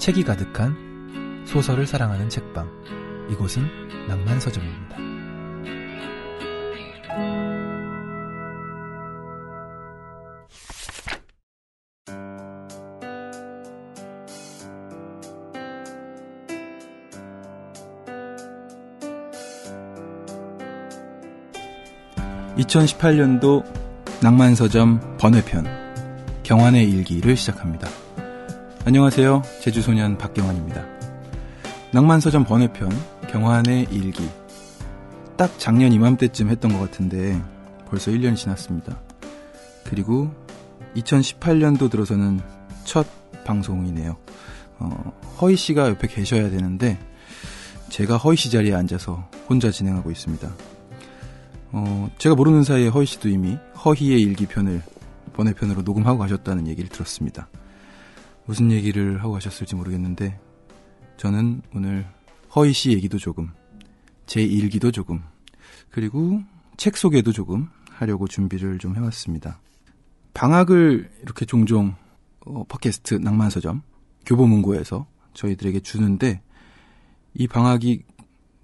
책이 가득한 소설을 사랑하는 책방, 이곳은 낭만서점입니다. (2018년도) 낭만서점 번외편 경환의 일기를 시작합니다. 안녕하세요. 제주소년 박경환입니다. 낭만서점 번외편 경환의 일기, 딱 작년 이맘때쯤 했던 것 같은데 벌써 1년이 지났습니다. 그리고 2018년도 들어서는 첫 방송이네요. 허희씨가 옆에 계셔야 되는데 제가 허희씨 자리에 앉아서 혼자 진행하고 있습니다. 제가 모르는 사이에 허희씨도 이미 허희의 일기편을 번외편으로 녹음하고 가셨다는 얘기를 들었습니다. 무슨 얘기를 하고 가셨을지 모르겠는데 저는 오늘 허희씨 얘기도 조금, 제 일기도 조금, 그리고 책 소개도 조금 하려고 준비를 좀 해왔습니다. 방학을 이렇게 종종 팟캐스트 낭만서점 교보문고에서 저희들에게 주는데 이 방학이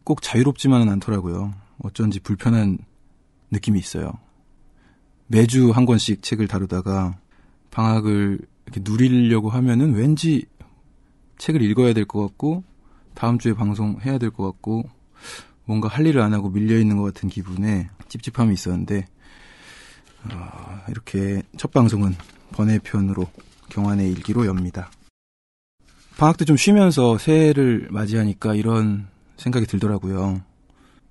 꼭 자유롭지만은 않더라고요. 어쩐지 불편한 느낌이 있어요. 매주 한 권씩 책을 다루다가 방학을 이렇게 누리려고 하면은 왠지 책을 읽어야 될 것 같고 다음 주에 방송해야 될 것 같고 뭔가 할 일을 안 하고 밀려있는 것 같은 기분에 찝찝함이 있었는데 이렇게 첫 방송은 번외편으로 경환의 일기로 엽니다. 방학 때 좀 쉬면서 새해를 맞이하니까 이런 생각이 들더라고요.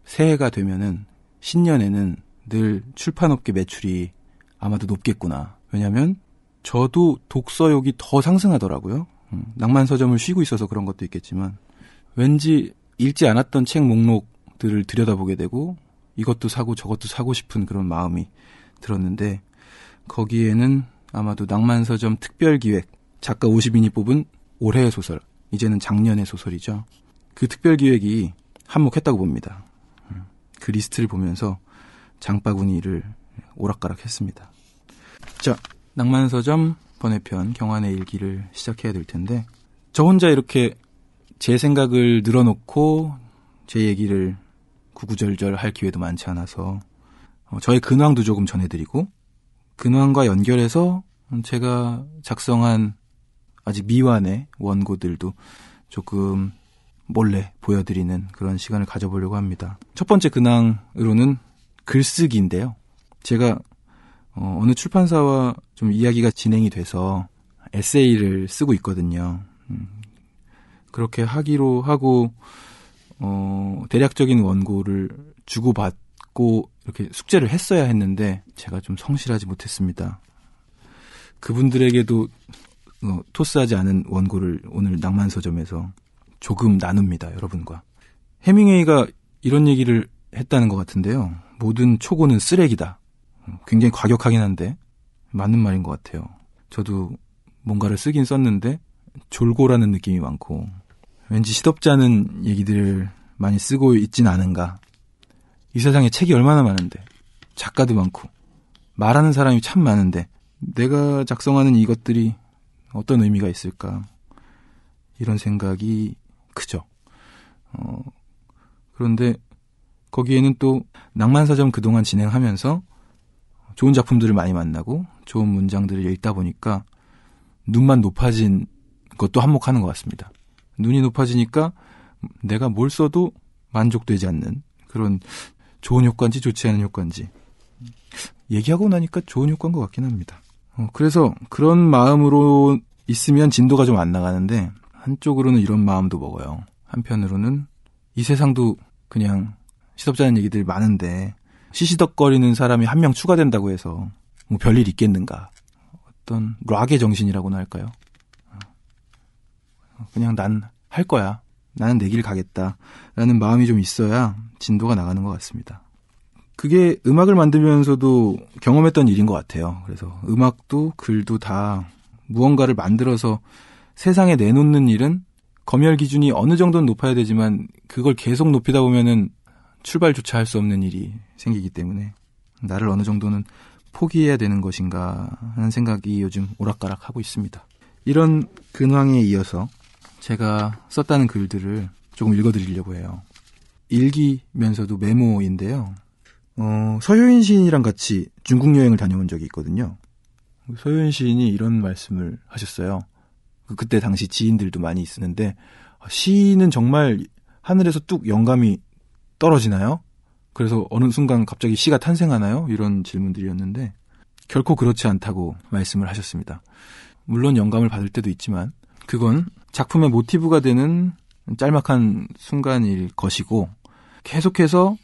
새해가 되면은 신년에는 늘 출판업계 매출이 아마도 높겠구나. 왜냐면 저도 독서욕이 더 상승하더라고요. 낭만서점을 쉬고 있어서 그런 것도 있겠지만 왠지 읽지 않았던 책 목록들을 들여다보게 되고 이것도 사고 저것도 사고 싶은 그런 마음이 들었는데 거기에는 아마도 낭만서점 특별기획 작가 50인이 뽑은 올해의 소설, 이제는 작년의 소설이죠. 그 특별기획이 한몫했다고 봅니다. 그 리스트를 보면서 장바구니를 오락가락했습니다. 자, 낭만서점 번외편 경환의 일기를 시작해야 될 텐데 저 혼자 이렇게 제 생각을 늘어놓고 제 얘기를 구구절절 할 기회도 많지 않아서 저의 근황도 조금 전해드리고 근황과 연결해서 제가 작성한 아직 미완의 원고들도 조금 몰래 보여드리는 그런 시간을 가져보려고 합니다. 첫 번째 근황으로는 글쓰기인데요. 제가 어느 출판사와 좀 이야기가 진행이 돼서 에세이를 쓰고 있거든요. 그렇게 하기로 하고 대략적인 원고를 주고받고 이렇게 숙제를 했어야 했는데 제가 좀 성실하지 못했습니다. 그분들에게도 토스하지 않은 원고를 오늘 낭만서점에서 조금 나눕니다. 여러분과. 해밍웨이가 이런 얘기를 했다는 것 같은데요. 모든 초고는 쓰레기다. 굉장히 과격하긴 한데 맞는 말인 것 같아요. 저도 뭔가를 쓰긴 썼는데 졸고라는 느낌이 많고 왠지 시덥지 않은 얘기들을 많이 쓰고 있진 않은가. 이 세상에 책이 얼마나 많은데 작가도 많고 말하는 사람이 참 많은데 내가 작성하는 이것들이 어떤 의미가 있을까, 이런 생각이 크죠. 그런데 거기에는 또 낭만서점 그동안 진행하면서 좋은 작품들을 많이 만나고 좋은 문장들을 읽다 보니까 눈만 높아진 것도 한몫하는 것 같습니다. 눈이 높아지니까 내가 뭘 써도 만족되지 않는 그런, 좋은 효과인지 좋지 않은 효과인지 얘기하고 나니까 좋은 효과인 것 같긴 합니다. 그래서 그런 마음으로 있으면 진도가 좀 안 나가는데 한쪽으로는 이런 마음도 먹어요. 한편으로는 이 세상도 그냥 시덥지 않은 얘기들이 많은데 시시덕거리는 사람이 한 명 추가된다고 해서 뭐 별일 있겠는가. 어떤 락의 정신이라고나 할까요? 그냥 난 할 거야. 나는 내 길 가겠다. 라는 마음이 좀 있어야 진도가 나가는 것 같습니다. 그게 음악을 만들면서도 경험했던 일인 것 같아요. 그래서 음악도 글도 다 무언가를 만들어서 세상에 내놓는 일은 검열 기준이 어느 정도는 높아야 되지만 그걸 계속 높이다 보면은 출발조차 할 수 없는 일이 생기기 때문에 나를 어느 정도는 포기해야 되는 것인가 하는 생각이 요즘 오락가락하고 있습니다. 이런 근황에 이어서 제가 썼다는 글들을 조금 읽어드리려고 해요. 일기면서도 메모인데요. 서효인 시인이랑 같이 중국 여행을 다녀온 적이 있거든요. 서효인 시인이 이런 말씀을 하셨어요. 그때 당시 지인들도 많이 있었는데, 시인은 정말 하늘에서 뚝 영감이 떨어지나요? 그래서 어느 순간 갑자기 시가 탄생하나요? 이런 질문들이었는데 결코 그렇지 않다고 말씀을 하셨습니다. 물론 영감을 받을 때도 있지만 그건 작품의 모티브가 되는 짤막한 순간일 것이고, 계속해서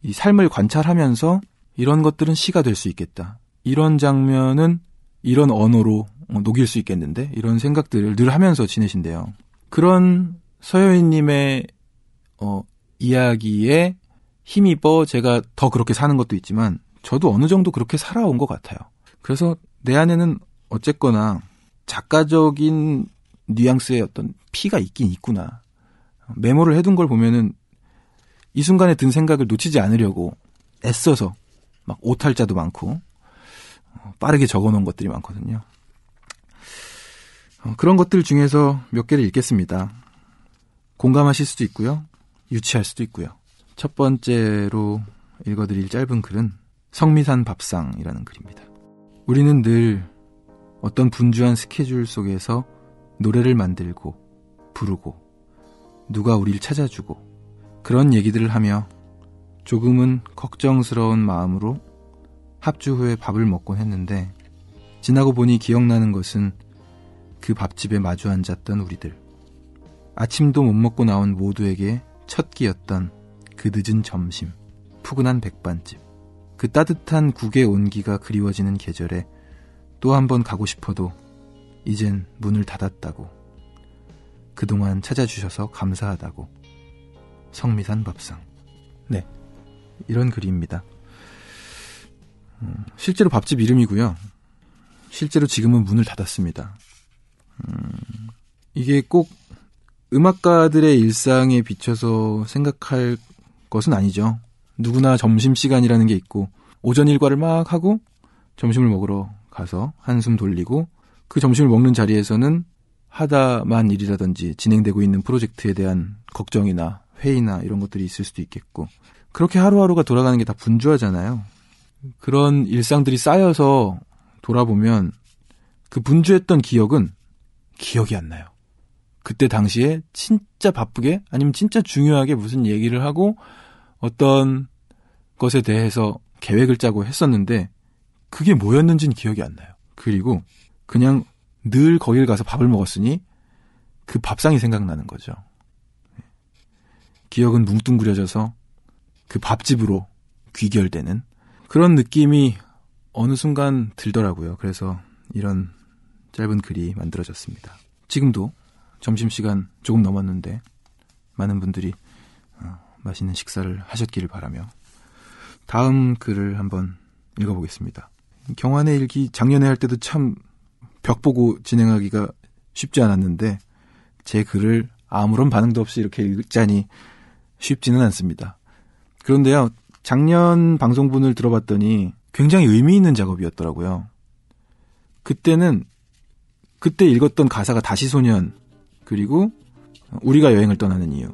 이 삶을 관찰하면서 이런 것들은 시가 될 수 있겠다, 이런 장면은 이런 언어로 녹일 수 있겠는데, 이런 생각들을 늘 하면서 지내신대요. 그런 서효인님의 이야기에 힘입어 제가 더 그렇게 사는 것도 있지만 저도 어느 정도 그렇게 살아온 것 같아요. 그래서 내 안에는 어쨌거나 작가적인 뉘앙스의 어떤 피가 있긴 있구나. 메모를 해둔 걸 보면은 이 순간에 든 생각을 놓치지 않으려고 애써서 막 오탈자도 많고 빠르게 적어놓은 것들이 많거든요. 그런 것들 중에서 몇 개를 읽겠습니다. 공감하실 수도 있고요, 유치할 수도 있고요. 첫 번째로 읽어드릴 짧은 글은 성미산 밥상이라는 글입니다. 우리는 늘 어떤 분주한 스케줄 속에서 노래를 만들고 부르고 누가 우리를 찾아주고 그런 얘기들을 하며 조금은 걱정스러운 마음으로 합주 후에 밥을 먹곤 했는데, 지나고 보니 기억나는 것은 그 밥집에 마주 앉았던 우리들, 아침도 못 먹고 나온 모두에게 첫 끼였던 그 늦은 점심, 푸근한 백반집, 그 따뜻한 국의 온기가 그리워지는 계절에 또 한 번 가고 싶어도 이젠 문을 닫았다고, 그동안 찾아주셔서 감사하다고. 성미산 밥상. 네, 이런 글입니다. 실제로 밥집 이름이고요. 실제로 지금은 문을 닫았습니다. 이게 꼭 음악가들의 일상에 비춰서 생각할 것은 아니죠. 누구나 점심시간이라는 게 있고 오전 일과를 막 하고 점심을 먹으러 가서 한숨 돌리고, 그 점심을 먹는 자리에서는 하다만 일이라든지 진행되고 있는 프로젝트에 대한 걱정이나 회의나 이런 것들이 있을 수도 있겠고, 그렇게 하루하루가 돌아가는 게 다 분주하잖아요. 그런 일상들이 쌓여서 돌아보면 그 분주했던 기억은 기억이 안 나요. 그때 당시에 진짜 바쁘게 아니면 진짜 중요하게 무슨 얘기를 하고 어떤 것에 대해서 계획을 짜고 했었는데 그게 뭐였는지는 기억이 안 나요. 그리고 그냥 늘 거길 가서 밥을 먹었으니 그 밥상이 생각나는 거죠. 기억은 뭉뚱그려져서 그 밥집으로 귀결되는 그런 느낌이 어느 순간 들더라고요. 그래서 이런 짧은 글이 만들어졌습니다. 지금도 점심시간 조금 넘었는데 많은 분들이 맛있는 식사를 하셨기를 바라며 다음 글을 한번 읽어보겠습니다. 경환의 일기 작년에 할 때도 참 벽 보고 진행하기가 쉽지 않았는데 제 글을 아무런 반응도 없이 이렇게 읽자니 쉽지는 않습니다. 그런데요, 작년 방송분을 들어봤더니 굉장히 의미 있는 작업이었더라고요. 그때는 그때 읽었던 가사가 다시소년, 그리고 우리가 여행을 떠나는 이유,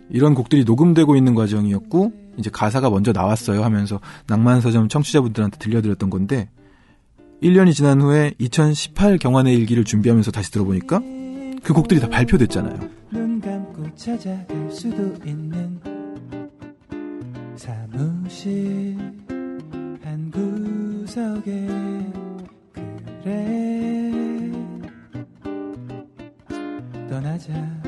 이런 곡들이 녹음되고 있는 과정이었고 이제 가사가 먼저 나왔어요 하면서 낭만서점 청취자분들한테 들려드렸던 건데, 1년이 지난 후에 2018 경환의 일기를 준비하면서 다시 들어보니까 그 곡들이 다 발표됐잖아요. 눈 감고 찾아갈 수도 있는 사무실 한 구석에 그래 떠나자.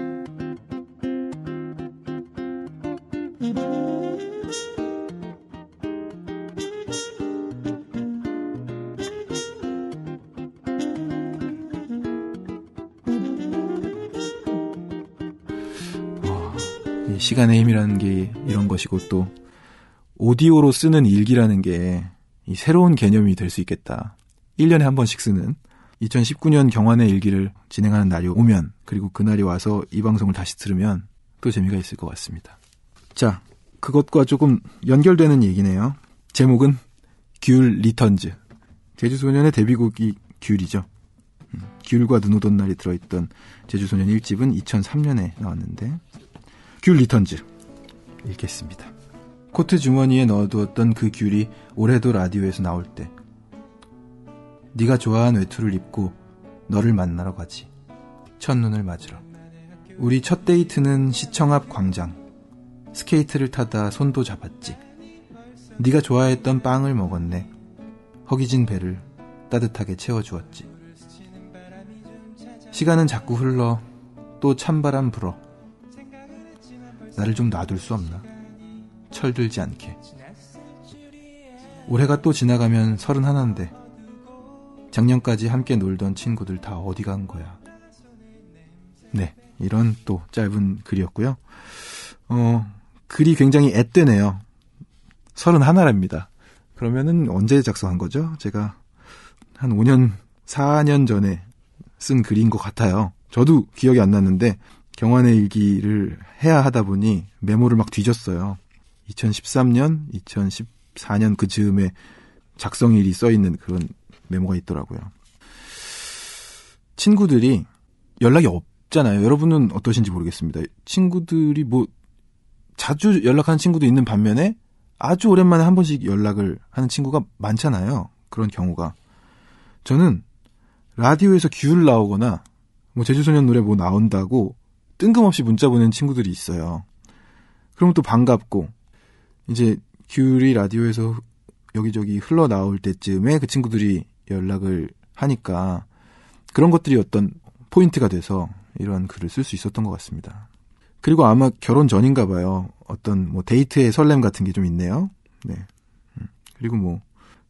시간의 힘이라는 게 이런 것이고, 또 오디오로 쓰는 일기라는 게 이 새로운 개념이 될 수 있겠다. 1년에 한 번씩 쓰는 2019년 경환의 일기를 진행하는 날이 오면, 그리고 그날이 와서 이 방송을 다시 들으면 또 재미가 있을 것 같습니다. 자, 그것과 조금 연결되는 얘기네요. 제목은 귤 리턴즈. 제주소년의 데뷔곡이 귤이죠. 귤과 눈 오던 날이 들어있던 제주소년 1집은 2003년에 나왔는데 귤 리턴즈 읽겠습니다. 코트 주머니에 넣어두었던 그 귤이 올해도 라디오에서 나올 때 네가 좋아한 외투를 입고 너를 만나러 가지. 첫눈을 맞으러. 우리 첫 데이트는 시청 앞 광장. 스케이트를 타다 손도 잡았지. 네가 좋아했던 빵을 먹었네. 허기진 배를 따뜻하게 채워주었지. 시간은 자꾸 흘러 또 찬바람 불어. 나를 좀 놔둘 수 없나? 철들지 않게. 올해가 또 지나가면 31인데 작년까지 함께 놀던 친구들 다 어디 간 거야. 네, 이런 또 짧은 글이었고요. 글이 굉장히 앳되네요. 31입니다. 그러면은 언제 작성한 거죠? 제가 한 5년, 4년 전에 쓴 글인 것 같아요. 저도 기억이 안 났는데 경환의 일기를 해야 하다 보니 메모를 막 뒤졌어요. 2013년, 2014년 그 즈음에 작성일이 써있는 그런 메모가 있더라고요. 친구들이 연락이 없잖아요. 여러분은 어떠신지 모르겠습니다. 친구들이 뭐 자주 연락하는 친구도 있는 반면에 아주 오랜만에 한 번씩 연락을 하는 친구가 많잖아요. 그런 경우가. 저는 라디오에서 귤 나오거나 뭐 제주소년 노래 뭐 나온다고 뜬금없이 문자 보내는 친구들이 있어요. 그러면 또 반갑고 이제 귤이 라디오에서 여기저기 흘러나올 때쯤에 그 친구들이 연락을 하니까 그런 것들이 어떤 포인트가 돼서 이런 글을 쓸 수 있었던 것 같습니다. 그리고 아마 결혼 전인가 봐요. 어떤 뭐 데이트의 설렘 같은 게 좀 있네요. 네. 그리고 뭐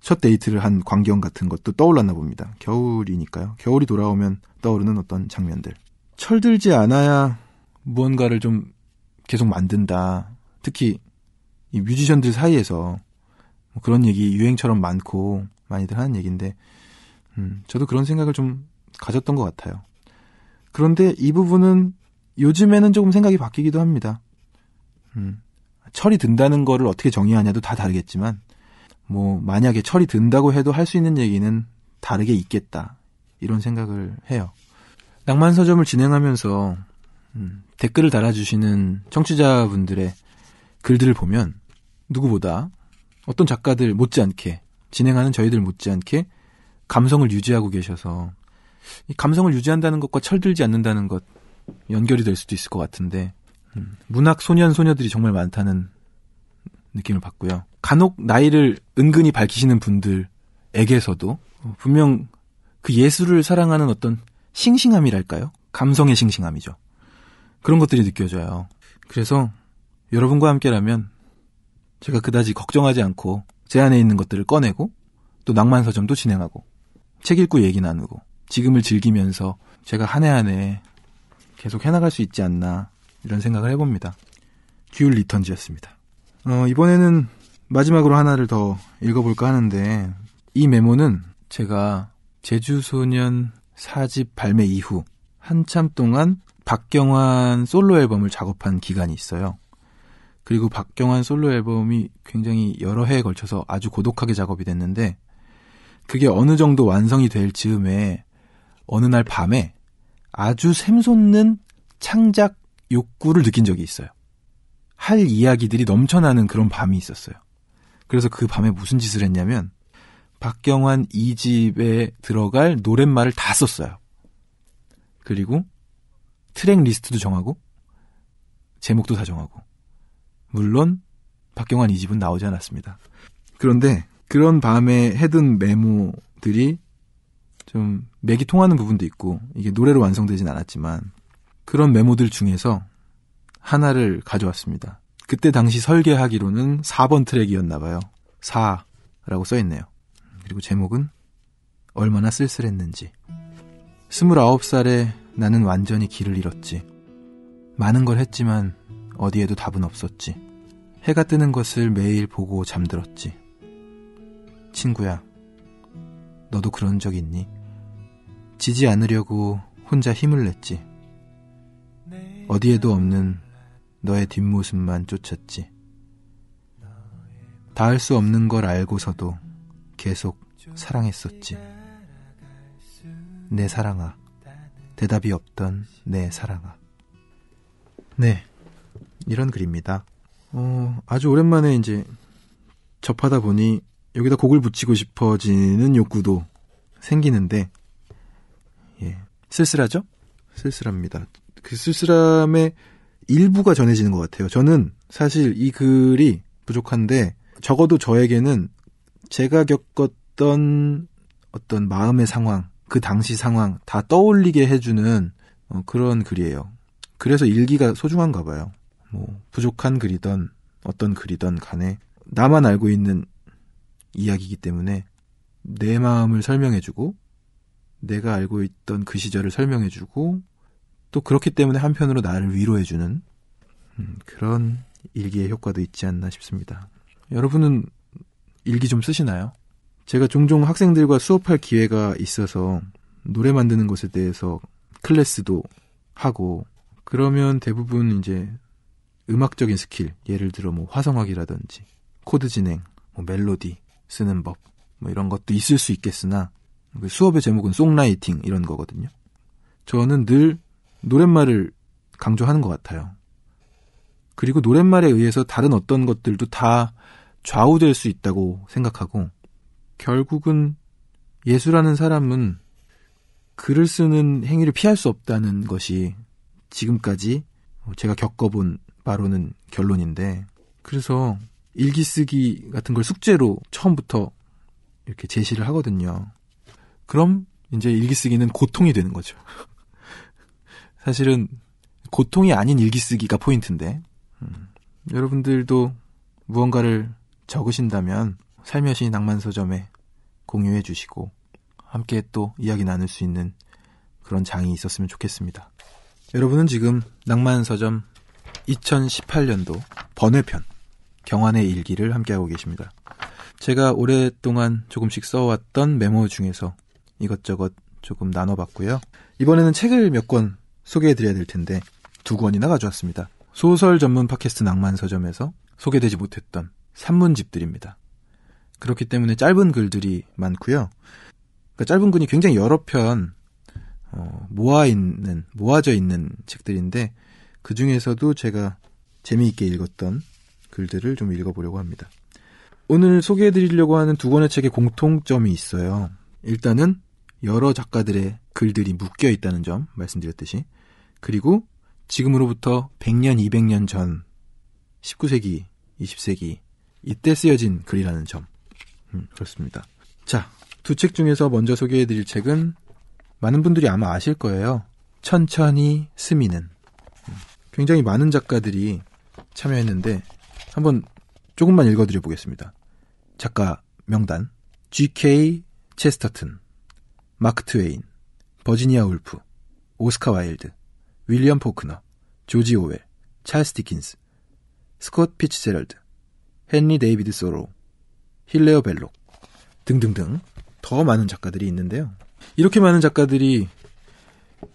첫 데이트를 한 광경 같은 것도 떠올랐나 봅니다. 겨울이니까요. 겨울이 돌아오면 떠오르는 어떤 장면들. 철들지 않아야 무언가를 좀 계속 만든다. 특히 이 뮤지션들 사이에서 뭐 그런 얘기 유행처럼 많고 많이들 하는 얘기인데 저도 그런 생각을 좀 가졌던 것 같아요. 그런데 이 부분은 요즘에는 조금 생각이 바뀌기도 합니다. 철이 든다는 거를 어떻게 정의하냐도 다 다르겠지만 뭐 만약에 철이 든다고 해도 할 수 있는 얘기는 다르게 있겠다. 이런 생각을 해요. 낭만서점을 진행하면서 댓글을 달아주시는 청취자분들의 글들을 보면 누구보다 어떤 작가들 못지않게 진행하는 저희들 못지않게 감성을 유지하고 계셔서 이 감성을 유지한다는 것과 철들지 않는다는 것 연결이 될 수도 있을 것 같은데 문학 소년 소녀들이 정말 많다는 느낌을 받고요. 간혹 나이를 은근히 밝히시는 분들에게서도 분명 그 예술을 사랑하는 어떤 싱싱함이랄까요? 감성의 싱싱함이죠. 그런 것들이 느껴져요. 그래서 여러분과 함께라면 제가 그다지 걱정하지 않고 제 안에 있는 것들을 꺼내고 또 낭만서점도 진행하고 책 읽고 얘기 나누고 지금을 즐기면서 제가 한 해 한 해 계속 해나갈 수 있지 않나 이런 생각을 해봅니다. 귤 리턴즈였습니다. 이번에는 마지막으로 하나를 더 읽어볼까 하는데 이 메모는 제가 제주소년 4집 발매 이후 한참 동안 박경환 솔로 앨범을 작업한 기간이 있어요. 그리고 박경환 솔로 앨범이 굉장히 여러 해에 걸쳐서 아주 고독하게 작업이 됐는데 그게 어느 정도 완성이 될 즈음에 어느 날 밤에 아주 샘솟는 창작 욕구를 느낀 적이 있어요. 할 이야기들이 넘쳐나는 그런 밤이 있었어요. 그래서 그 밤에 무슨 짓을 했냐면 박경환 2집에 들어갈 노랫말을 다 썼어요. 그리고 트랙 리스트도 정하고 제목도 다 정하고 물론 박경환 2집은 나오지 않았습니다. 그런데 그런 밤에 해둔 메모들이 좀 맥이 통하는 부분도 있고 이게 노래로 완성되진 않았지만 그런 메모들 중에서 하나를 가져왔습니다. 그때 당시 설계하기로는 4번 트랙이었나 봐요. 4라고 써있네요. 그리고 제목은 얼마나 쓸쓸했는지. 29살에 나는 완전히 길을 잃었지. 많은 걸 했지만 어디에도 답은 없었지. 해가 뜨는 것을 매일 보고 잠들었지. 친구야, 너도 그런 적 있니? 지지 않으려고 혼자 힘을 냈지. 어디에도 없는 너의 뒷모습만 쫓았지. 닿을 수 없는 걸 알고서도 계속 사랑했었지. 내 사랑아, 대답이 없던 내 사랑아. 네, 이런 글입니다. 아주 오랜만에 이제 접하다 보니 여기다 곡을 붙이고 싶어지는 욕구도 생기는데, 예, 쓸쓸하죠? 쓸쓸합니다. 그 쓸쓸함의 일부가 전해지는 것 같아요. 저는 사실 이 글이 부족한데, 적어도 저에게는 제가 겪었던 어떤 마음의 상황, 그 당시 상황 다 떠올리게 해주는 그런 글이에요. 그래서 일기가 소중한가 봐요. 뭐 부족한 글이던 어떤 글이던 간에 나만 알고 있는 이야기이기 때문에 내 마음을 설명해주고 내가 알고 있던 그 시절을 설명해주고 또 그렇기 때문에 한편으로 나를 위로해주는 그런 일기의 효과도 있지 않나 싶습니다. 여러분은 일기 좀 쓰시나요? 제가 종종 학생들과 수업할 기회가 있어서 노래 만드는 것에 대해서 클래스도 하고, 그러면 대부분 이제 음악적인 스킬, 예를 들어 뭐 화성학이라든지 코드 진행, 뭐 멜로디 쓰는 법, 뭐 이런 것도 있을 수 있겠으나 수업의 제목은 송라이팅 이런 거거든요. 저는 늘 노랫말을 강조하는 것 같아요. 그리고 노랫말에 의해서 다른 어떤 것들도 다 좌우될 수 있다고 생각하고, 결국은 예술하는 사람은 글을 쓰는 행위를 피할 수 없다는 것이 지금까지 제가 겪어본 바로는 결론인데, 그래서 일기 쓰기 같은 걸 숙제로 처음부터 이렇게 제시를 하거든요. 그럼 이제 일기 쓰기는 고통이 되는 거죠. 사실은 고통이 아닌 일기 쓰기가 포인트인데, 여러분들도 무언가를 적으신다면 살며시 낭만서점에 공유해 주시고 함께 또 이야기 나눌 수 있는 그런 장이 있었으면 좋겠습니다. 여러분은 지금 낭만서점 2018년도 번외편 경환의 일기를 함께하고 계십니다. 제가 오랫동안 조금씩 써왔던 메모 중에서 이것저것 조금 나눠봤고요. 이번에는 책을 몇 권 소개해드려야 될 텐데 2권이나 가져왔습니다. 소설 전문 팟캐스트 낭만서점에서 소개되지 못했던 산문집들입니다. 그렇기 때문에 짧은 글들이 많고요. 그러니까 짧은 글이 굉장히 여러 편 모아져 있는 책들인데, 그 중에서도 제가 재미있게 읽었던 글들을 좀 읽어보려고 합니다. 오늘 소개해드리려고 하는 2권의 책에 공통점이 있어요. 일단은 여러 작가들의 글들이 묶여 있다는 점 말씀드렸듯이, 그리고 지금으로부터 100년, 200년 전 19세기, 20세기 이때 쓰여진 글이라는 점. 그렇습니다. 자, 2책 중에서 먼저 소개해드릴 책은 많은 분들이 아마 아실 거예요. 천천히 스미는. 굉장히 많은 작가들이 참여했는데 한번 조금만 읽어드려 보겠습니다. 작가 명단: G.K. 체스터튼, 마크 트웨인, 버지니아 울프, 오스카 와일드, 윌리엄 포크너, 조지 오웰, 찰스 디킨스, 스콧 피츠제럴드, 헨리 데이비드 소로우, 힐레어 벨록 등등등 더 많은 작가들이 있는데요. 이렇게 많은 작가들이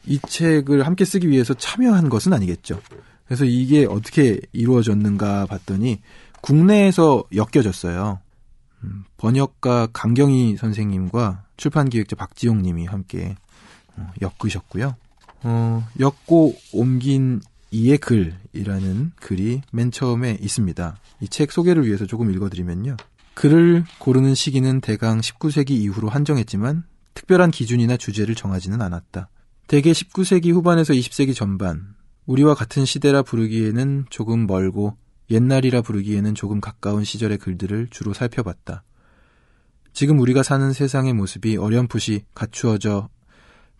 이 책을 함께 쓰기 위해서 참여한 것은 아니겠죠. 그래서 이게 어떻게 이루어졌는가 봤더니 국내에서 엮여졌어요. 번역가 강경희 선생님과 출판기획자 박지용 님이 함께 엮으셨고요. 엮고 옮긴 이의 글이라는 글이 맨 처음에 있습니다. 이 책 소개를 위해서 조금 읽어드리면요. 글을 고르는 시기는 대강 19세기 이후로 한정했지만 특별한 기준이나 주제를 정하지는 않았다. 대개 19세기 후반에서 20세기 전반, 우리와 같은 시대라 부르기에는 조금 멀고 옛날이라 부르기에는 조금 가까운 시절의 글들을 주로 살펴봤다. 지금 우리가 사는 세상의 모습이 어렴풋이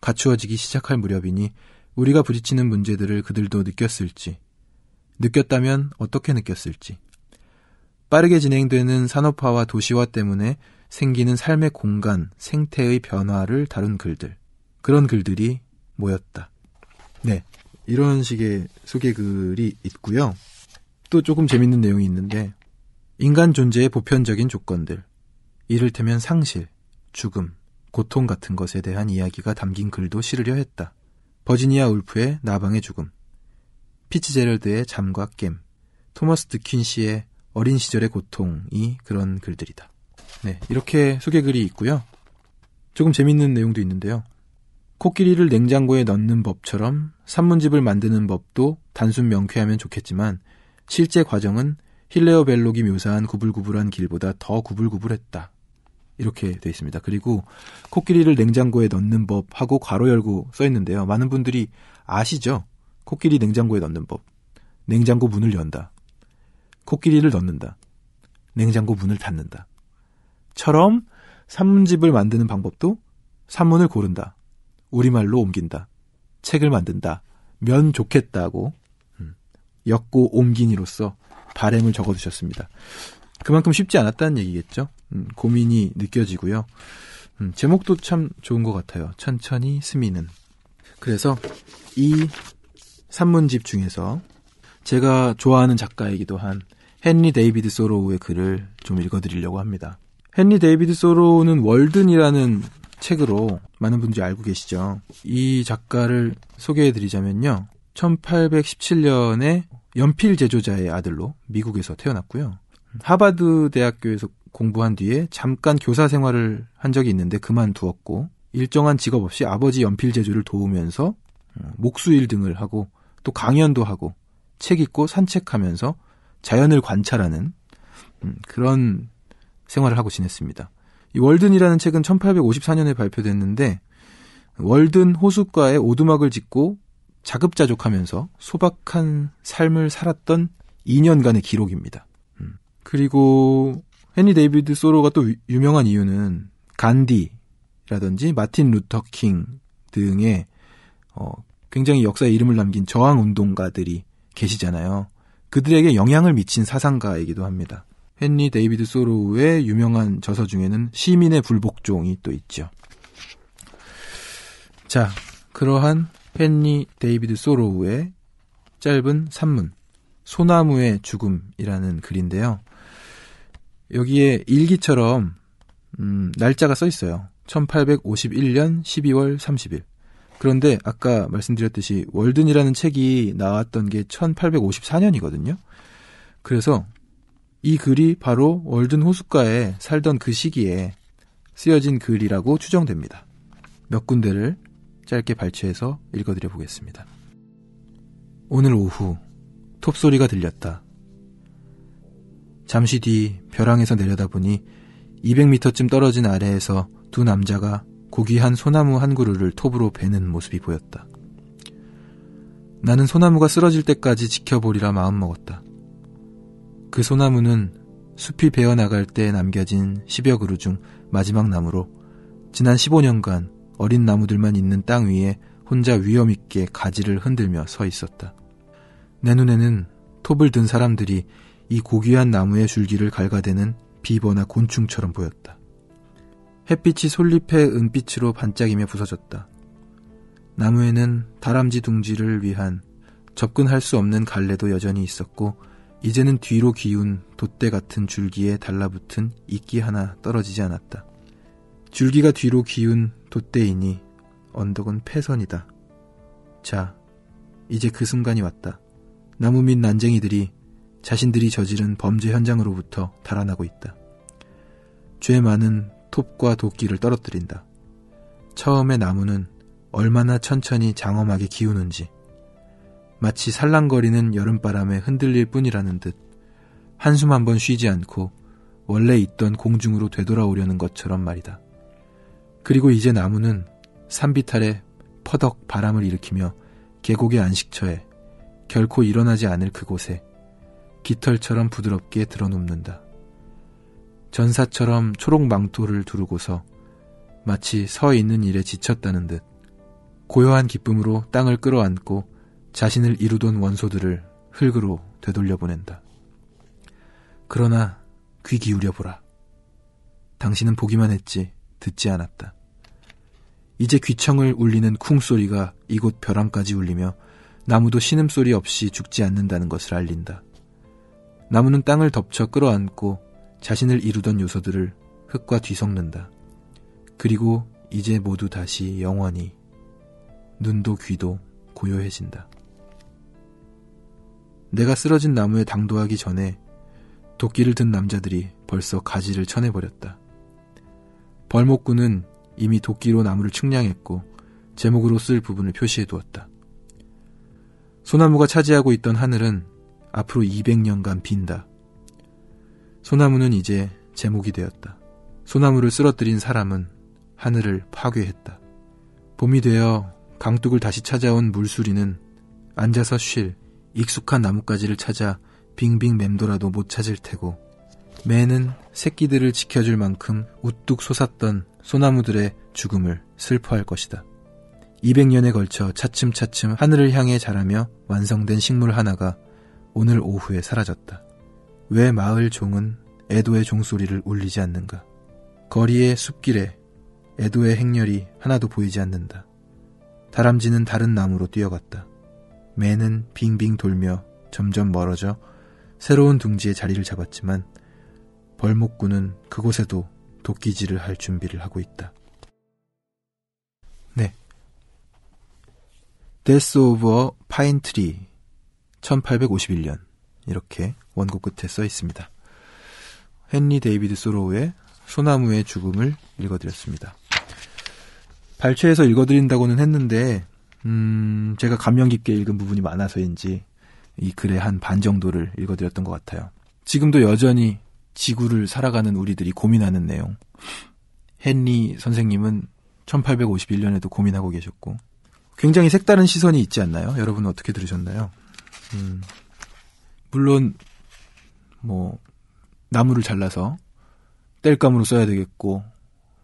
갖추어지기 시작할 무렵이니 우리가 부딪히는 문제들을 그들도 느꼈을지, 느꼈다면 어떻게 느꼈을지, 빠르게 진행되는 산업화와 도시화 때문에 생기는 삶의 공간, 생태의 변화를 다룬 글들, 그런 글들이 모였다. 네, 이런 식의 소개글이 있고요. 또 조금 재밌는 내용이 있는데, 인간 존재의 보편적인 조건들, 이를테면 상실, 죽음, 고통 같은 것에 대한 이야기가 담긴 글도 실으려 했다. 버지니아 울프의 나방의 죽음, 피츠제럴드의 잠과 겜, 토머스 드퀸시의 어린 시절의 고통이 그런 글들이다. 네, 이렇게 소개글이 있고요. 조금 재밌는 내용도 있는데요. 코끼리를 냉장고에 넣는 법처럼 산문집을 만드는 법도 단순 명쾌하면 좋겠지만 실제 과정은 힐레어 벨록이 묘사한 구불구불한 길보다 더 구불구불했다. 이렇게 되어 있습니다. 그리고 코끼리를 냉장고에 넣는 법하고 괄호 열고 써 있는데요. 많은 분들이 아시죠? 코끼리 냉장고에 넣는 법. 냉장고 문을 연다. 코끼리를 넣는다. 냉장고 문을 닫는다. 처럼 산문집을 만드는 방법도 산문을 고른다. 우리말로 옮긴다. 책을 만든다. 면 좋겠다고 엮고 옮긴이로써 바램을 적어두셨습니다. 그만큼 쉽지 않았다는 얘기겠죠. 고민이 느껴지고요. 제목도 참 좋은 것 같아요. 천천히 스미는. 그래서 이 산문집 중에서 제가 좋아하는 작가이기도 한 헨리 데이비드 소로우의 글을 좀 읽어드리려고 합니다. 헨리 데이비드 소로우는 월든이라는 책으로 많은 분들이 알고 계시죠. 이 작가를 소개해드리자면요. 1817년에 연필 제조자의 아들로 미국에서 태어났고요. 하버드 대학교에서 공부한 뒤에 잠깐 교사 생활을 한 적이 있는데 그만두었고 일정한 직업 없이 아버지 연필 제조를 도우면서 목수일 등을 하고 또 강연도 하고 책 읽고 산책하면서 자연을 관찰하는 그런 생활을 하고 지냈습니다. 이 월든이라는 책은 1854년에 발표됐는데 월든 호숫가에 오두막을 짓고 자급자족하면서 소박한 삶을 살았던 2년간의 기록입니다. 그리고 헨리 데이비드 소로가 또 유명한 이유는 간디라든지 마틴 루터 킹 등의 굉장히 역사에 이름을 남긴 저항운동가들이 계시잖아요. 그들에게 영향을 미친 사상가이기도 합니다. 헨리 데이비드 소로우의 유명한 저서 중에는 시민의 불복종이 또 있죠. 자, 그러한 헨리 데이비드 소로우의 짧은 산문 소나무의 죽음이라는 글인데요. 여기에 일기처럼 날짜가 써 있어요. 1851년 12월 30일. 그런데 아까 말씀드렸듯이 월든이라는 책이 나왔던 게 1854년이거든요. 그래서 이 글이 바로 월든 호숫가에 살던 그 시기에 쓰여진 글이라고 추정됩니다. 몇 군데를 짧게 발췌해서 읽어드려 보겠습니다. 오늘 오후 톱소리가 들렸다. 잠시 뒤 벼랑에서 내려다보니 200m쯤 떨어진 아래에서 두 남자가 고귀한 소나무 한 그루를 톱으로 베는 모습이 보였다. 나는 소나무가 쓰러질 때까지 지켜보리라 마음먹었다. 그 소나무는 숲이 베어나갈 때 남겨진 10여 그루 중 마지막 나무로 지난 15년간 어린 나무들만 있는 땅 위에 혼자 위엄있게 가지를 흔들며 서 있었다. 내 눈에는 톱을 든 사람들이 이 고귀한 나무의 줄기를 갉아대는 비버나 곤충처럼 보였다. 햇빛이 솔잎의 은빛으로 반짝이며 부서졌다. 나무에는 다람쥐 둥지를 위한 접근할 수 없는 갈래도 여전히 있었고 이제는 뒤로 기운 돛대 같은 줄기에 달라붙은 이끼 하나 떨어지지 않았다. 줄기가 뒤로 기운 돛대이니 언덕은 패선이다. 자, 이제 그 순간이 왔다. 나무 밑 난쟁이들이 자신들이 저지른 범죄 현장으로부터 달아나고 있다. 죄 많은 톱과 도끼를 떨어뜨린다. 처음에 나무는 얼마나 천천히 장엄하게 기우는지 마치 살랑거리는 여름바람에 흔들릴 뿐이라는 듯 한숨 한번 쉬지 않고 원래 있던 공중으로 되돌아오려는 것처럼 말이다. 그리고 이제 나무는 산비탈에 퍼덕 바람을 일으키며 계곡의 안식처에 결코 일어나지 않을 그곳에 깃털처럼 부드럽게 드러눕는다. 전사처럼 초록 망토를 두르고서 마치 서 있는 일에 지쳤다는 듯 고요한 기쁨으로 땅을 끌어안고 자신을 이루던 원소들을 흙으로 되돌려보낸다. 그러나 귀 기울여보라. 당신은 보기만 했지 듣지 않았다. 이제 귀청을 울리는 쿵소리가 이곳 벼랑까지 울리며 나무도 신음소리 없이 죽지 않는다는 것을 알린다. 나무는 땅을 덮쳐 끌어안고 자신을 이루던 요소들을 흙과 뒤섞는다. 그리고 이제 모두 다시 영원히 눈도 귀도 고요해진다. 내가 쓰러진 나무에 당도하기 전에 도끼를 든 남자들이 벌써 가지를 쳐내버렸다. 벌목꾼은 이미 도끼로 나무를 측량했고 제목으로 쓸 부분을 표시해 두었다. 소나무가 차지하고 있던 하늘은 앞으로 200년간 빈다. 소나무는 이제 제목이 되었다. 소나무를 쓰러뜨린 사람은 하늘을 파괴했다. 봄이 되어 강둑을 다시 찾아온 물수리는 앉아서 쉴 익숙한 나뭇가지를 찾아 빙빙 맴돌아도 못 찾을 테고, 매는 새끼들을 지켜줄 만큼 우뚝 솟았던 소나무들의 죽음을 슬퍼할 것이다. 200년에 걸쳐 차츰차츰 하늘을 향해 자라며 완성된 식물 하나가 오늘 오후에 사라졌다. 왜 마을 종은 애도의 종소리를 울리지 않는가? 거리의 숲길에 애도의 행렬이 하나도 보이지 않는다. 다람쥐는 다른 나무로 뛰어갔다. 매는 빙빙 돌며 점점 멀어져 새로운 둥지에 자리를 잡았지만 벌목꾼은 그곳에도 도끼질을 할 준비를 하고 있다. 네. Death of a Pine Tree 1851년 이렇게 원고 끝에 써 있습니다. 헨리 데이비드 소로우의 소나무의 죽음을 읽어드렸습니다. 발췌해서 읽어드린다고는 했는데 제가 감명 깊게 읽은 부분이 많아서인지 이 글의 한 반 정도를 읽어드렸던 것 같아요. 지금도 여전히 지구를 살아가는 우리들이 고민하는 내용. 헨리 선생님은 1851년에도 고민하고 계셨고 굉장히 색다른 시선이 있지 않나요? 여러분은 어떻게 들으셨나요? 물론 뭐 나무를 잘라서 땔감으로 써야 되겠고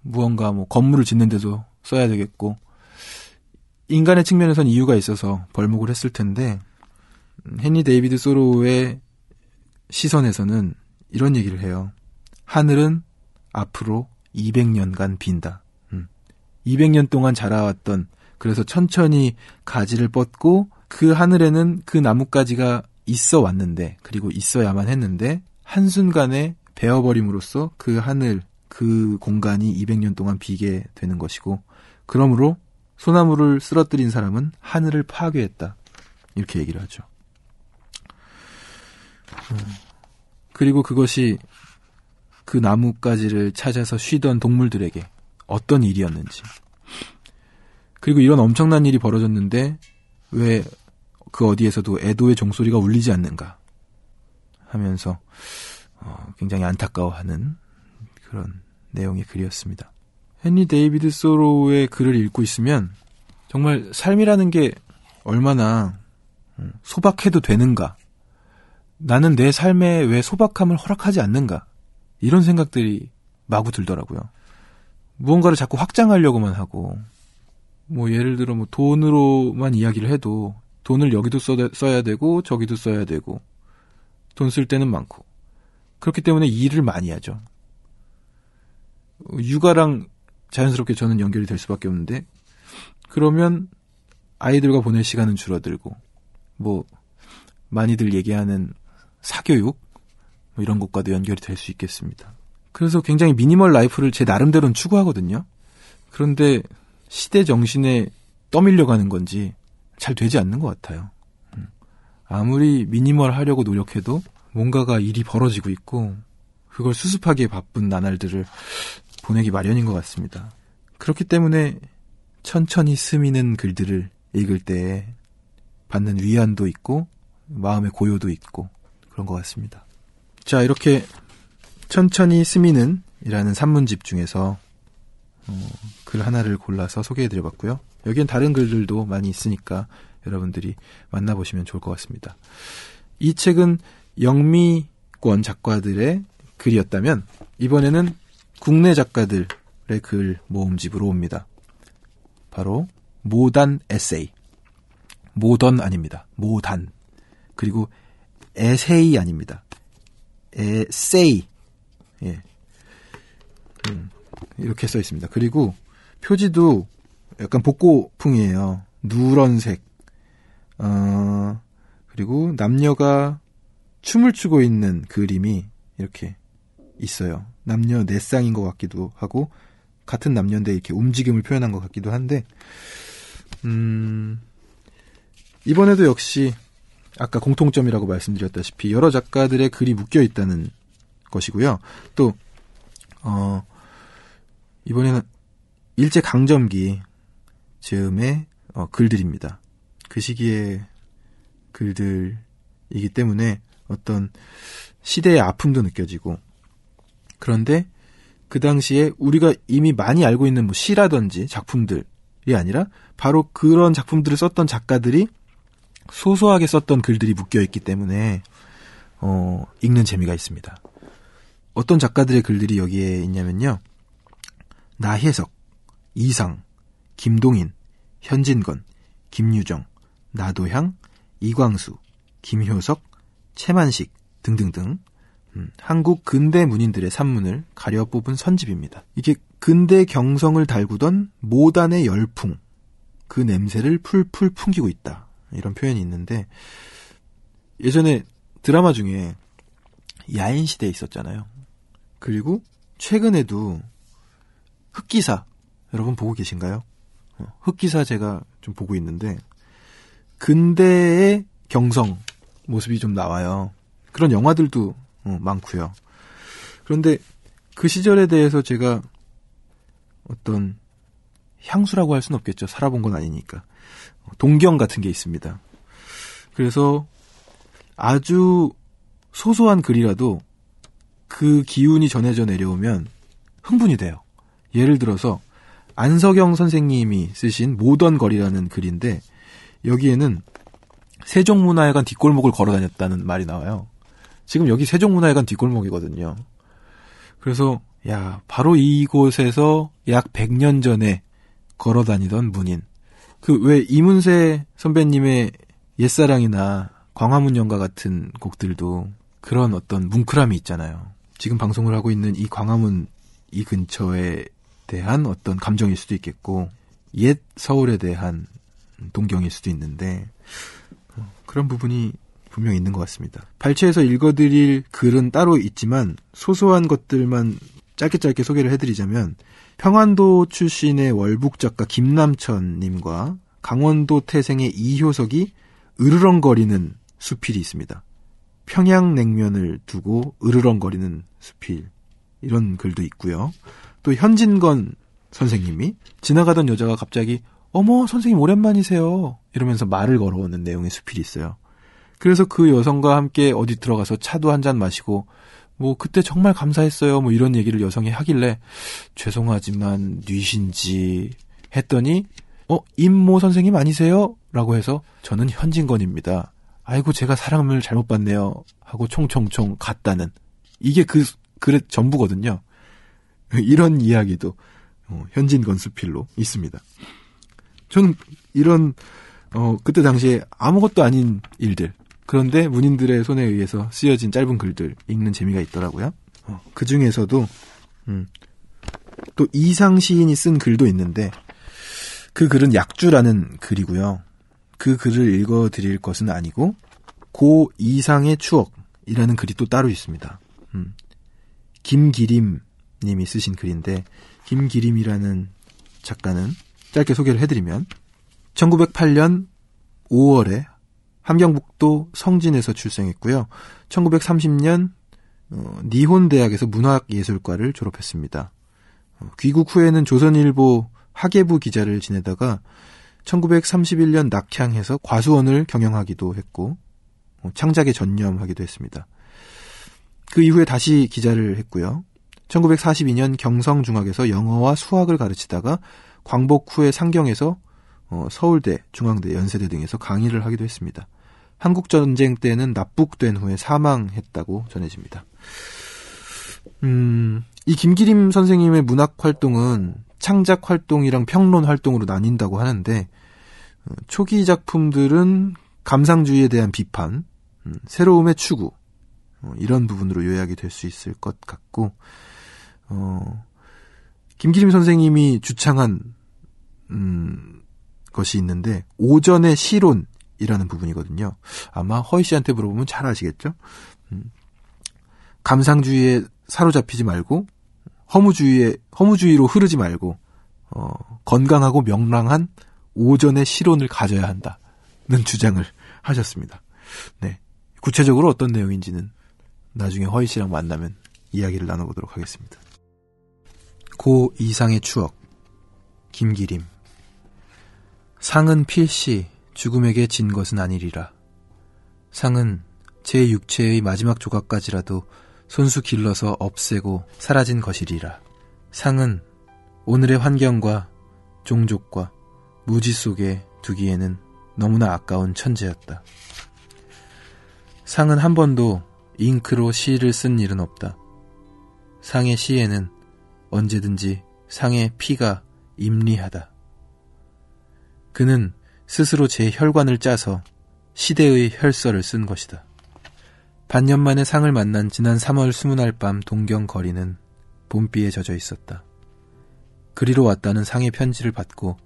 무언가 뭐 건물을 짓는 데도 써야 되겠고 인간의 측면에선 이유가 있어서 벌목을 했을 텐데 헨리 데이비드 소로우의 시선에서는 이런 얘기를 해요. 하늘은 앞으로 200년간 빈다. 200년 동안 자라왔던, 그래서 천천히 가지를 뻗고 그 하늘에는 그 나뭇가지가 있어 왔는데, 그리고 있어야만 했는데 한순간에 베어버림으로써 그 하늘, 그 공간이 200년 동안 비게 되는 것이고, 그러므로 소나무를 쓰러뜨린 사람은 하늘을 파괴했다. 이렇게 얘기를 하죠. 그리고 그것이 그 나뭇가지를 찾아서 쉬던 동물들에게 어떤 일이었는지, 그리고 이런 엄청난 일이 벌어졌는데 왜 그 어디에서도 애도의 종소리가 울리지 않는가 하면서 굉장히 안타까워하는 그런 내용의 글이었습니다. 헨리 데이비드 소로우의 글을 읽고 있으면 정말 삶이라는 게 얼마나 소박해도 되는가, 나는 내 삶에 왜 소박함을 허락하지 않는가, 이런 생각들이 마구 들더라고요. 무언가를 자꾸 확장하려고만 하고, 뭐 예를 들어 뭐 돈으로만 이야기를 해도 돈을 여기도 써야 되고 저기도 써야 되고 돈 쓸 때는 많고, 그렇기 때문에 일을 많이 하죠. 육아랑 자연스럽게 저는 연결이 될 수밖에 없는데, 그러면 아이들과 보낼 시간은 줄어들고, 뭐 많이들 얘기하는 사교육 뭐 이런 것과도 연결이 될 수 있겠습니다. 그래서 굉장히 미니멀 라이프를 제 나름대로는 추구하거든요. 그런데 시대 정신에 떠밀려가는 건지 잘 되지 않는 것 같아요. 아무리 미니멀 하려고 노력해도 뭔가가 일이 벌어지고 있고 그걸 수습하기에 바쁜 나날들을 보내기 마련인 것 같습니다. 그렇기 때문에 천천히 스미는 글들을 읽을 때 받는 위안도 있고 마음의 고요도 있고 그런 것 같습니다. 자, 이렇게 천천히 스미는 이라는 산문집 중에서 글 하나를 골라서 소개해드려봤고요. 여기엔 다른 글들도 많이 있으니까 여러분들이 만나보시면 좋을 것 같습니다. 이 책은 영미권 작가들의 글이었다면 이번에는 국내 작가들의 글 모음집으로 옵니다. 바로 모단 에세이. 모던 아닙니다. 모단. 그리고 에세이 아닙니다. 에세이. 예. 이렇게 써 있습니다. 그리고 표지도 약간 복고풍이에요. 누런색. 그리고 남녀가 춤을 추고 있는 그림이 이렇게 있어요. 남녀 네 쌍인 것 같기도 하고 같은 남녀인데 이렇게 움직임을 표현한 것 같기도 한데 이번에도 역시 아까 공통점이라고 말씀드렸다시피 여러 작가들의 글이 묶여 있다는 것이고요. 또 이번에는 일제강점기 즈음의 글들입니다. 그 시기의 글들이기 때문에 어떤 시대의 아픔도 느껴지고, 그런데 그 당시에 우리가 이미 많이 알고 있는 뭐 시라든지 작품들이 아니라 바로 그런 작품들을 썼던 작가들이 소소하게 썼던 글들이 묶여있기 때문에 읽는 재미가 있습니다. 어떤 작가들의 글들이 여기에 있냐면요. 나혜석, 이상, 김동인, 현진건, 김유정, 나도향, 이광수, 김효석, 채만식 등등등 한국 근대 문인들의 산문을 가려 뽑은 선집입니다. 이게 근대 경성을 달구던 모단의 열풍, 그 냄새를 풀풀 풍기고 있다. 이런 표현이 있는데, 예전에 드라마 중에 야인시대 있었잖아요. 그리고 최근에도 흑기사, 여러분 보고 계신가요? 흑기사 제가 좀 보고 있는데, 근대의 경성 모습이 좀 나와요. 그런 영화들도 많고요. 그런데 그 시절에 대해서 제가 어떤 향수라고 할 수는 없겠죠. 살아본 건 아니니까. 동경 같은 게 있습니다. 그래서 아주 소소한 글이라도 그 기운이 전해져 내려오면 흥분이 돼요. 예를 들어서 안석영 선생님이 쓰신 모던거리라는 글인데, 여기에는 세종문화회관 뒷골목을 걸어 다녔다는 말이 나와요. 지금 여기 세종문화회관 뒷골목이거든요. 그래서 바로 이곳에서 약 100년 전에 걸어 다니던 문인. 그 왜 이문세 선배님의 옛사랑이나 광화문연가 같은 곡들도 그런 어떤 뭉클함이 있잖아요. 지금 방송을 하고 있는 이 광화문 이 근처에 대한 어떤 감정일 수도 있겠고, 옛 서울에 대한 동경일 수도 있는데, 그런 부분이 분명히 있는 것 같습니다. 발췌해서 읽어드릴 글은 따로 있지만 소소한 것들만 짧게 소개를 해드리자면, 평안도 출신의 월북 작가 김남천님과 강원도 태생의 이효석이 으르렁거리는 수필이 있습니다. 평양냉면을 두고 으르렁거리는 수필, 이런 글도 있고요. 또 현진건 선생님이 지나가던 여자가 갑자기 어머 선생님 오랜만이세요 이러면서 말을 걸어오는 내용의 수필이 있어요. 그래서 그 여성과 함께 어디 들어가서 차도 한잔 마시고 뭐 그때 정말 감사했어요 뭐 이런 얘기를 여성이 하길래 죄송하지만 뉘신지 했더니 임모 선생님 아니세요? 라고 해서 저는 현진건입니다. 아이고 제가 사람을 잘못 봤네요 하고 총총총 갔다는, 이게 그 글의 전부거든요. 이런 이야기도 현진건 수필로 있습니다. 저는 이런 그때 당시에 아무것도 아닌 일들, 그런데 문인들의 손에 의해서 쓰여진 짧은 글들 읽는 재미가 있더라고요. 그 중에서도 또 이상 시인이 쓴 글도 있는데, 그 글은 약주라는 글이고요. 그 글을 읽어드릴 것은 아니고 고 이상의 추억이라는 글이 또 따로 있습니다. 김기림 님이 쓰신 글인데, 김기림이라는 작가는 짧게 소개를 해드리면 1908년 5월에 함경북도 성진에서 출생했고요. 1930년 니혼대학에서 문학예술과를 졸업했습니다. 귀국 후에는 조선일보 학예부 기자를 지내다가 1931년 낙향해서 과수원을 경영하기도 했고 창작에 전념하기도 했습니다. 그 이후에 다시 기자를 했고요. 1942년 경성중학에서 영어와 수학을 가르치다가 광복 후에 상경에서 서울대, 중앙대, 연세대 등에서 강의를 하기도 했습니다. 한국전쟁 때는 납북된 후에 사망했다고 전해집니다. 이 김기림 선생님의 문학 활동은 창작 활동이랑 평론 활동으로 나뉜다고 하는데, 초기 작품들은 감상주의에 대한 비판, 새로움의 추구, 이런 부분으로 요약이 될 수 있을 것 같고, 김기림 선생님이 주창한 것이 있는데, 오전의 시론이라는 부분이거든요. 아마 허희 씨한테 물어보면 잘 아시겠죠? 감상주의에 사로잡히지 말고 허무주의로 흐르지 말고 건강하고 명랑한 오전의 시론을 가져야 한다는 주장을 하셨습니다. 네, 구체적으로 어떤 내용인지는 나중에 허희 씨랑 만나면 이야기를 나눠보도록 하겠습니다. 고 이상의 추억, 김기림. 상은 필시 죽음에게 진 것은 아니리라. 상은 제 육체의 마지막 조각까지라도 손수 길러서 없애고 사라진 것이리라. 상은 오늘의 환경과 종족과 무지 속에 두기에는 너무나 아까운 천재였다. 상은 한 번도 잉크로 시를 쓴 일은 없다. 상의 시에는 언제든지 상의 피가 임리하다. 그는 스스로 제 혈관을 짜서 시대의 혈서를 쓴 것이다. 반년 만에 상을 만난 지난 3월 20날 밤 동경 거리는 봄비에 젖어 있었다. 그리로 왔다는 상의 편지를 받고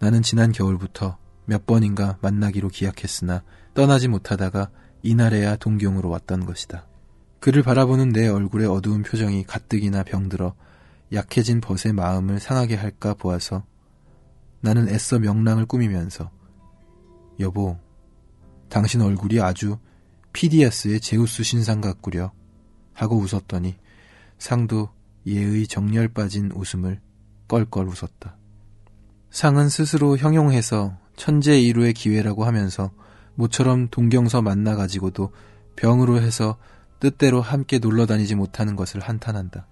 나는 지난 겨울부터 몇 번인가 만나기로 기약했으나 떠나지 못하다가 이날에야 동경으로 왔던 것이다. 그를 바라보는 내 얼굴의 어두운 표정이 가뜩이나 병들어 약해진 벗의 마음을 상하게 할까 보아서 나는 애써 명랑을 꾸미면서 여보, 당신 얼굴이 아주 피디아스의 제우스 신상 같구려 하고 웃었더니 상도 예의 정열 빠진 웃음을 껄껄 웃었다. 상은 스스로 형용해서 천재이루의 기회라고 하면서 모처럼 동경서 만나가지고도 병으로 해서 뜻대로 함께 놀러다니지 못하는 것을 한탄한다.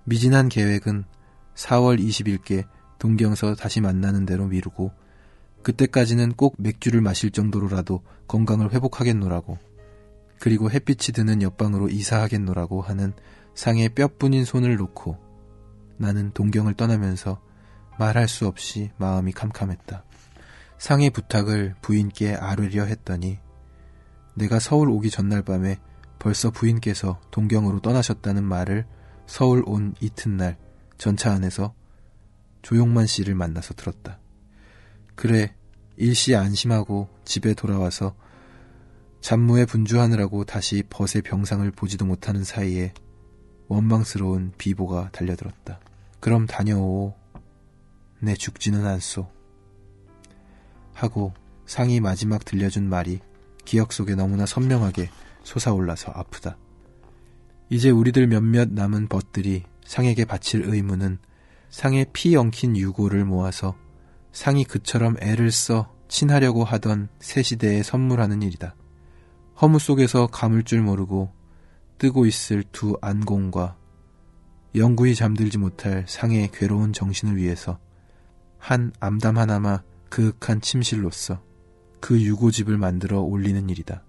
미진한 계획은 4월 20일께 동경서 다시 만나는 대로 미루고 그때까지는 꼭 맥주를 마실 정도로라도 건강을 회복하겠노라고, 그리고 햇빛이 드는 옆방으로 이사하겠노라고 하는 상의 뼈뿐인 손을 놓고 나는 동경을 떠나면서 말할 수 없이 마음이 캄캄했다. 상의 부탁을 부인께 아뢰려 했더니 내가 서울 오기 전날 밤에 벌써 부인께서 동경으로 떠나셨다는 말을 서울 온 이튿날 전차 안에서 조용만 씨를 만나서 들었다. 그래, 일시 안심하고 집에 돌아와서 잡무에 분주하느라고 다시 벗의 병상을 보지도 못하는 사이에 원망스러운 비보가 달려들었다. 그럼 다녀오. 내 죽지는 않소. 하고 상이 마지막 들려준 말이 기억 속에 너무나 선명하게 솟아올라서 아프다. 이제 우리들 몇몇 남은 벗들이 상에게 바칠 의무는 상의 피 엉킨 유고를 모아서 상이 그처럼 애를 써 친하려고 하던 새 시대에 선물하는 일이다. 허무 속에서 감을 줄 모르고 뜨고 있을 두 안공과 영구히 잠들지 못할 상의 괴로운 정신을 위해서 한 암담 하나마 그윽한 침실로서 그 유고집을 만들어 올리는 일이다.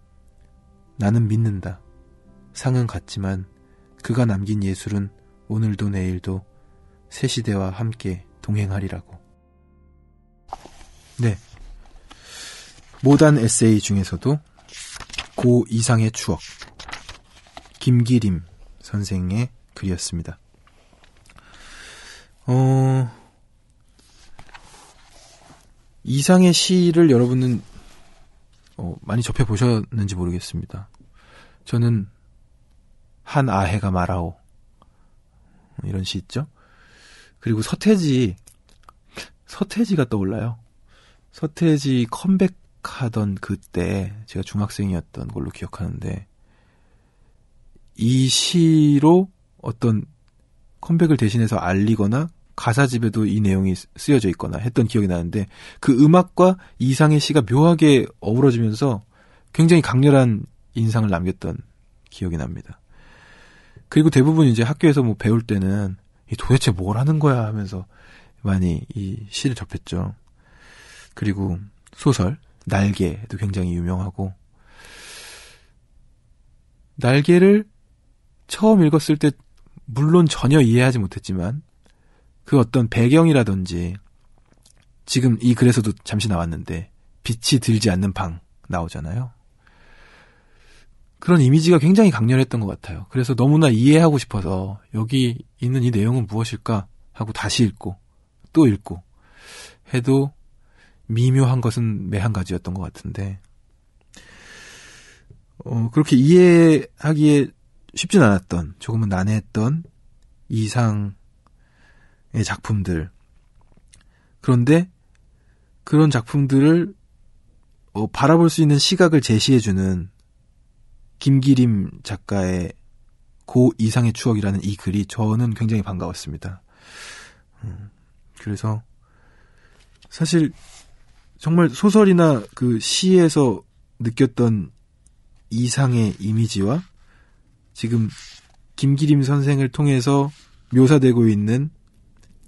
나는 믿는다. 상은 같지만 그가 남긴 예술은 오늘도 내일도 새 시대와 함께 동행하리라고. 네, 모단 에세이 중에서도 고 이상의 추억, 김기림 선생의 글이었습니다. 이상의 시를 여러분은 많이 접해보셨는지 모르겠습니다. 저는 한 아해가 말하오, 이런 시 있죠. 그리고 서태지가 떠올라요. 서태지 컴백하던 그때 제가 중학생이었던 걸로 기억하는데 이 시로 어떤 컴백을 대신해서 알리거나 가사집에도 이 내용이 쓰여져 있거나 했던 기억이 나는데 그 음악과 이상의 시가 묘하게 어우러지면서 굉장히 강렬한 인상을 남겼던 기억이 납니다. 그리고 대부분 이제 학교에서 뭐 배울 때는 이 도대체 뭘 하는 거야 하면서 많이 이 시를 접했죠. 그리고 소설 날개도 굉장히 유명하고, 날개를 처음 읽었을 때 물론 전혀 이해하지 못했지만 그 어떤 배경이라든지, 지금 이 글에서도 잠시 나왔는데 빛이 들지 않는 방 나오잖아요. 그런 이미지가 굉장히 강렬했던 것 같아요. 그래서 너무나 이해하고 싶어서 여기 있는 이 내용은 무엇일까 하고 다시 읽고 또 읽고 해도 미묘한 것은 매 한 가지였던 것 같은데, 그렇게 이해하기에 쉽진 않았던, 조금은 난해했던 이상의 작품들. 그런데 그런 작품들을 바라볼 수 있는 시각을 제시해주는 김기림 작가의 고 이상의 추억이라는 이 글이 저는 굉장히 반가웠습니다. 그래서 사실 정말 소설이나 그 시에서 느꼈던 이상의 이미지와 지금 김기림 선생을 통해서 묘사되고 있는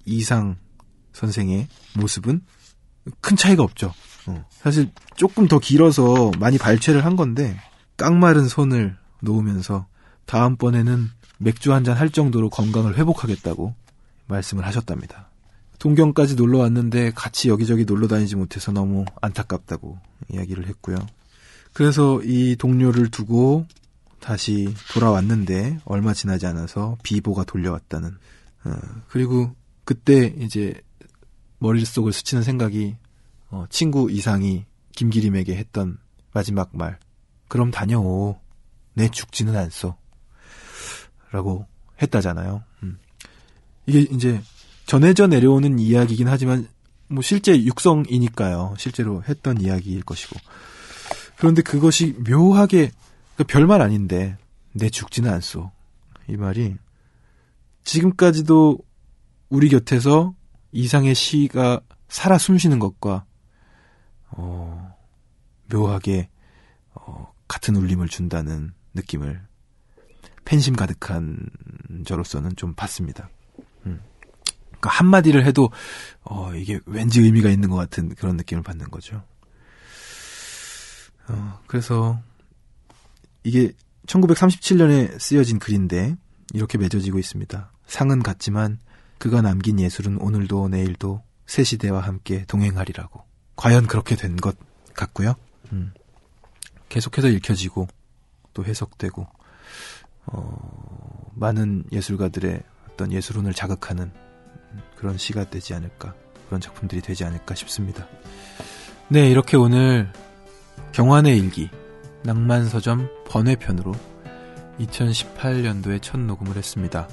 이상 선생의 모습은 큰 차이가 없죠. 사실 조금 더 길어서 많이 발췌를 한 건데 깡마른 손을 놓으면서 다음번에는 맥주 한잔 할 정도로 건강을 회복하겠다고 말씀을 하셨답니다. 동경까지 놀러 왔는데 같이 여기저기 놀러 다니지 못해서 너무 안타깝다고 이야기를 했고요. 그래서 이 동료를 두고 다시 돌아왔는데 얼마 지나지 않아서 비보가 돌려왔다는. 그리고 그때 이제 머릿속을 스치는 생각이 친구 이상이 김기림에게 했던 마지막 말. 그럼 다녀오. 내 죽지는 않소. 라고 했다잖아요. 이게 이제 전해져 내려오는 이야기이긴 하지만 뭐 실제 육성이니까요. 실제로 했던 이야기일 것이고. 그런데 그것이 묘하게 별말 아닌데 내 죽지는 않소. 이 말이 지금까지도 우리 곁에서 이상의 시가 살아 숨쉬는 것과 묘하게 같은 울림을 준다는 느낌을 팬심 가득한 저로서는 좀 받습니다. 그러니까 한마디를 해도 이게 왠지 의미가 있는 것 같은 그런 느낌을 받는 거죠. 그래서 이게 1937년에 쓰여진 글인데 이렇게 맺어지고 있습니다. 상은 같지만 그가 남긴 예술은 오늘도 내일도 새 시대와 함께 동행하리라고. 과연 그렇게 된 것 같고요. 계속해서 읽혀지고 또 해석되고 많은 예술가들의 어떤 예술혼을 자극하는 그런 시가 되지 않을까, 그런 작품들이 되지 않을까 싶습니다. 네, 이렇게 오늘 경환의 일기 낭만서점 번외편으로 2018년도에 첫 녹음을 했습니다.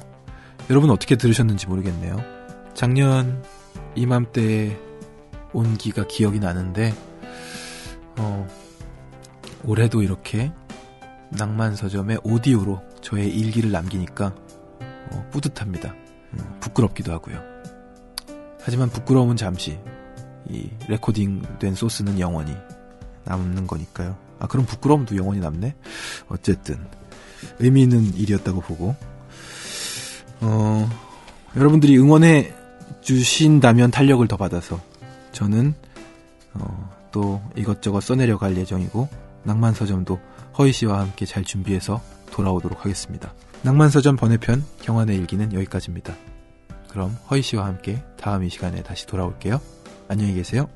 여러분 어떻게 들으셨는지 모르겠네요. 작년 이맘때에 온기가 기억이 나는데 올해도 이렇게 낭만서점의 오디오로 저의 일기를 남기니까 뿌듯합니다. 부끄럽기도 하고요. 하지만 부끄러움은 잠시, 이 레코딩된 소스는 영원히 남는 거니까요. 그럼 부끄러움도 영원히 남네? 어쨌든 의미 있는 일이었다고 보고 여러분들이 응원해 주신다면 탄력을 더 받아서 저는 또 이것저것 써내려 갈 예정이고 낭만서점도 허희씨와 함께 잘 준비해서 돌아오도록 하겠습니다. 낭만서점 번외편 경환의 일기는 여기까지입니다. 그럼 허희씨와 함께 다음 이 시간에 다시 돌아올게요. 안녕히 계세요.